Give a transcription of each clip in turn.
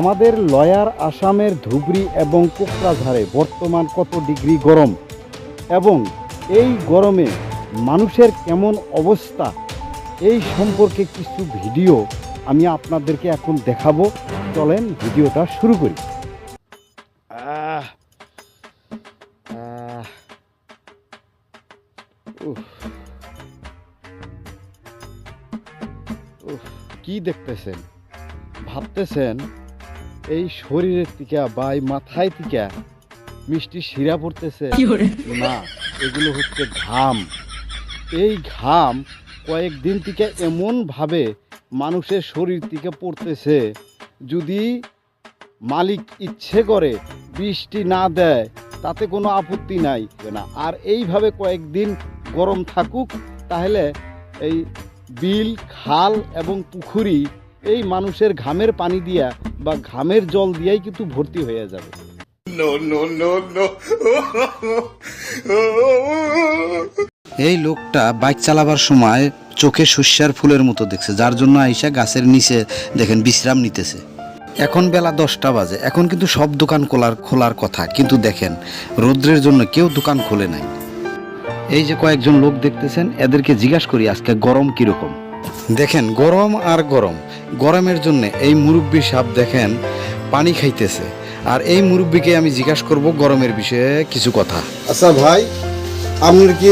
আমাদের লয়ার আসামের ধুবড়ী এবং কোকরাঝাড়ে বর্তমান কত ডিগ্রি গরম এবং এই গরমে মানুষের কেমন অবস্থা এই সম্পর্কে কিছু ভিডিও আমি আপনাদেরকে এখন দেখাবো। চলেন ভিডিওটা শুরু করি। কি দেখতেছেন? ভাবতেছেন এই শরীরের থেকে বা এই মাথায় থেকে মিষ্টি শিরা পড়তেছে? না, এগুলো হচ্ছে ঘাম। এই ঘাম কয়েকদিন থেকে এমনভাবে মানুষের শরীর থেকে পড়তেছে, যদি মালিক ইচ্ছে করে বৃষ্টি না দেয় তাতে কোনো আপত্তি নাই না। আর এইভাবে কয়েকদিন গরম থাকুক, তাহলে এই বিল, খাল এবং পুকুরি এই মানুষের ঘামের পানি দিয়া বা ঘামের জল দিয়াই কিন্তু ভর্তি হয়ে যাবে। এই লোকটা বাইক চালাবার সময় চোখে শস্যার ফুলের মতো দেখছে, যার জন্য আইসা গাছের নিচে দেখেন বিশ্রাম নিতেছে। এখন বেলা 10টা বাজে, এখন কিন্তু সব দোকান খোলার কথা, কিন্তু দেখেন রৌদ্রের জন্য কেউ দোকান খোলে নাই। এই যে কয়েকজন লোক দেখতেছেন, এদেরকে জিজ্ঞাসা করি আজকে গরম কিরকম। দেখেন গরম আর গরম, গরমের জন্য এই মুরব্বী সাহেব দেখেন পানি খাইতেছে। আর এই মুরব্বীকে আমি জিজ্ঞাসা করব গরমের বিষয়ে কিছু কথা। আচ্ছা ভাই, আপনার কি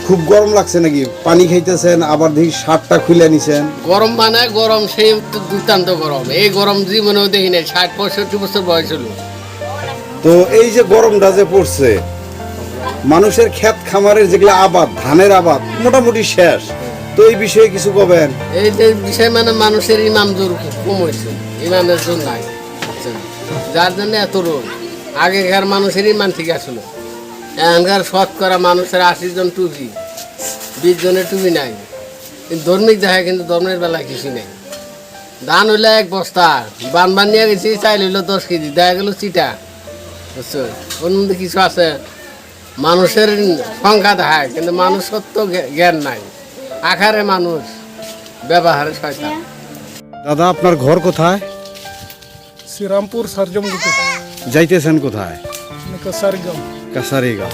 খুব গরম লাগছে নাকি? পানি খাইতেছেন, আবার দেখি শার্টটা খুলে নিছেন। গরম মানে গরম, সেই দুর্দান্ত গরম। এই গরম জীবনেও দেখি নাই, 60-65 বছর বয়স হলো। তো এই যে গরমটা যে পড়ছে, মানুষের ক্ষেত খামারের যেগুলো আবাদ, ধানের আবাদ মোটামুটি শেষ। তো এই বিষয়ে কিছু বলবেন? এই যে বিষয় মানে মানুষের ইমাম জোর কম হয়েছে, ইমামের জোর নাই, যার জন্য এত রোগ। আগেকার মানুষের ইমান ঠিক আসলো, এখানকার শতকরা মানুষের 80 জন টুপি, 20 জনের টুপি নাই। ধর্মিক দেখায়, কিন্তু ধর্মের বেলায় কিছু নেই। ধান হইলে 1 বস্তা, বান নিয়ে গেছি, চাইল হইলো 10 কেজি, দেখা গেল চিটা। বুঝছো, ওর মধ্যে কিছু আছে। মানুষের সংখ্যা দেখায়, কিন্তু মানুষ সত্য জ্ঞান নাই। আকারে মানুষ, ব্যবহারে শয়তান। দাদা, আপনার ঘর কোথায়? শ্রীরামপুর সারজমগুটি, যাইতেছেন কোথায়? কাসারগাঁও। কাছারিগাঁও।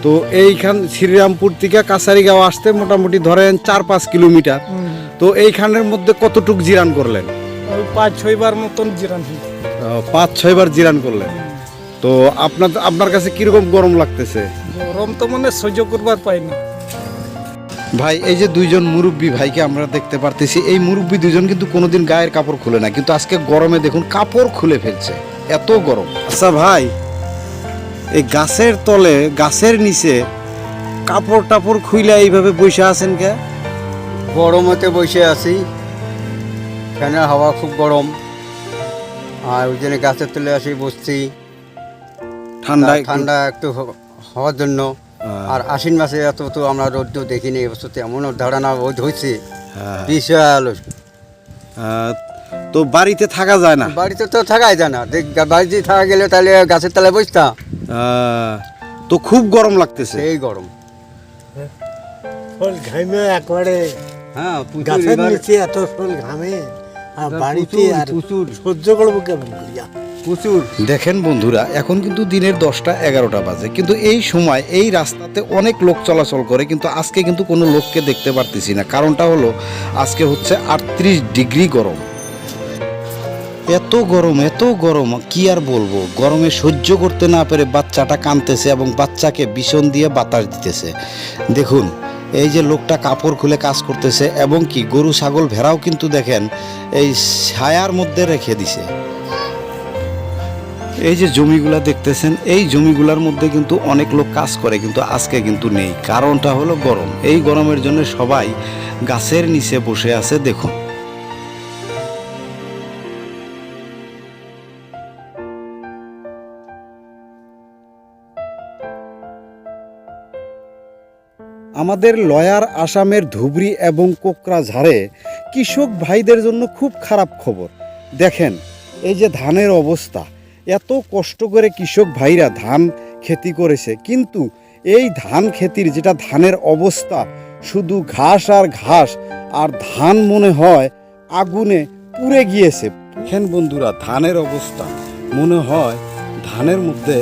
তো এইখান শ্রীরামপুর থেকে কাছারিগাঁও আসতে মোটামুটি ধরেন 4-5 কিলোমিটার। তো এইখানের মধ্যে কতটুক জিরান করলেন? 5-6 বার মতন জিরান হই। 5-6 বার জিরান করলেন। তো আপনার কাছে কিরকম গরম লাগতেছে? গরম তো মানে সহ্য করবার পাই না ভাই, এই যে দুইজন মুরব্বী ভাইকে আমরা দেখতে পারতেছি, এই মুরব্বী দুজন কিন্তু কোনোদিন গায়ের কাপড় খুলে না, কিন্তু আজকে গরমে দেখুন কাপড় খুলে ফেলছে, এত গরম। আচ্ছা ভাই, এই গাছের তলে, গাছের নিচে কাপড় টাপড় খুইলা এইভাবে বসে আছেন কে? গরমতে বসে আছি, ফ্যানের হাওয়া খুব গরম, আর ওই জন্য গাছের তলে আসি বসছি, ঠান্ডা একটু হওয়ার জন্য। আর আশ্বিন মাসে এত তো আমরা রোদ দেখিনি, এবছর এমন ধারণা রোদ হয়েছে বিশাল। তো বাড়িতে থাকা যায় না? বাড়িতে তো থাকাই যায় না, বাড়িতে থাকা গেলে তাহলে গাছের তলায় বসতাম। তো খুব গরম লাগতেছে। এই গরম, ঘামে একবারে, হ্যাঁ গাছের নিচে এত শোল ঘামে, আর বাড়িতে আর প্রচুর সহ্য করবো কেমন করিয়া? প্রচুর। দেখেন বন্ধুরা, এখন কিন্তু দিনের 10টা-11টা বাজে, কিন্তু এই সময় এই রাস্তাতে অনেক লোক চলাচল করে, কিন্তু আজকে কিন্তু কোনো লোককে দেখতে পারতেছি না। কারণটা হলো আজকে হচ্ছে 38 ডিগ্রি গরম। এত গরম কি আর বলবো। গরমে সহ্য করতে না পেরে বাচ্চাটা কাঁদতেছে এবং বাচ্চাকে বিছন দিয়ে বাতাস দিতেছে। দেখুন এই যে লোকটা কাপড় খুলে কাজ করতেছে, এবং কি গরু, ছাগল, ভেড়াও কিন্তু দেখেন এই ছায়ার মধ্যে রেখে দিছে। এই যে জমিগুলা দেখতেছেন, এই জমিগুলার মধ্যে কিন্তু অনেক লোক কাজ করে, কিন্তু আজকে কিন্তু নেই। কারণটা হলো গরম। এই গরমের জন্য সবাই গাছের নিচে বসে আছে। দেখুন আমাদের লয়ার আসামের ধুবড়ী এবং কোকরাঝাড়ে কৃষক ভাইদের জন্য খুব খারাপ খবর। দেখেন এই যে ধানের অবস্থা, এত কষ্ট করে কৃষক ভাইরা ধান খেতি করেছে, কিন্তু এই ধান খেতির যেটা ধানের অবস্থা, শুধু ঘাস আর ঘাস, আর ধান মনে হয় আগুনে পুড়ে গিয়েছে। দেখেন বন্ধুরা ধানের অবস্থা, মনে হয় ধানের মধ্যে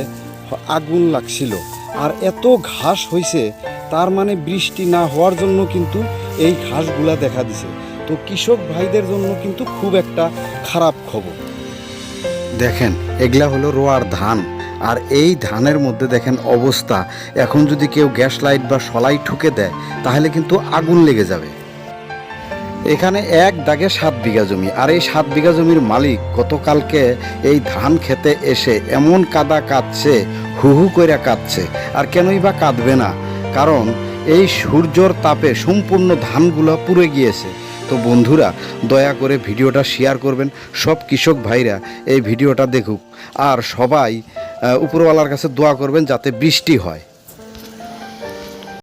আগুন লাগছিল। আর এত ঘাস হয়েছে, তার মানে বৃষ্টি না হওয়ার জন্য কিন্তু এই ঘাসগুলা দেখা দিছে। তো কৃষক ভাইদের জন্য কিন্তু খুব একটা খারাপ খবর। দেখেন এগুলা হলো রোয়ার ধান, আর এই ধানের মধ্যে দেখেন অবস্থা, এখন যদি কেউ গ্যাস লাইট বা সলাই ঠুকে দেয় তাহলে কিন্তু আগুন লেগে যাবে। এখানে এক দাগে 7 বিঘা জমি, আর এই 7 বিঘা জমির মালিক গতকালকে এই ধান খেতে এসে এমন কাদা কাঁদছে, হু হু করে কাঁদছে। আর কেনই বা কাঁদবে না, কারণ এই সূর্যর তাপে সম্পূর্ণ ধানগুলো পুড়ে গিয়েছে। তো বন্ধুরা দয়া করে ভিডিওটা শেয়ার করবেন, সব কৃষক ভাইরা এই ভিডিওটা দেখুক, আর সবাই উপরওয়ালার কাছে দোয়া করবেন যাতে বৃষ্টি হয়।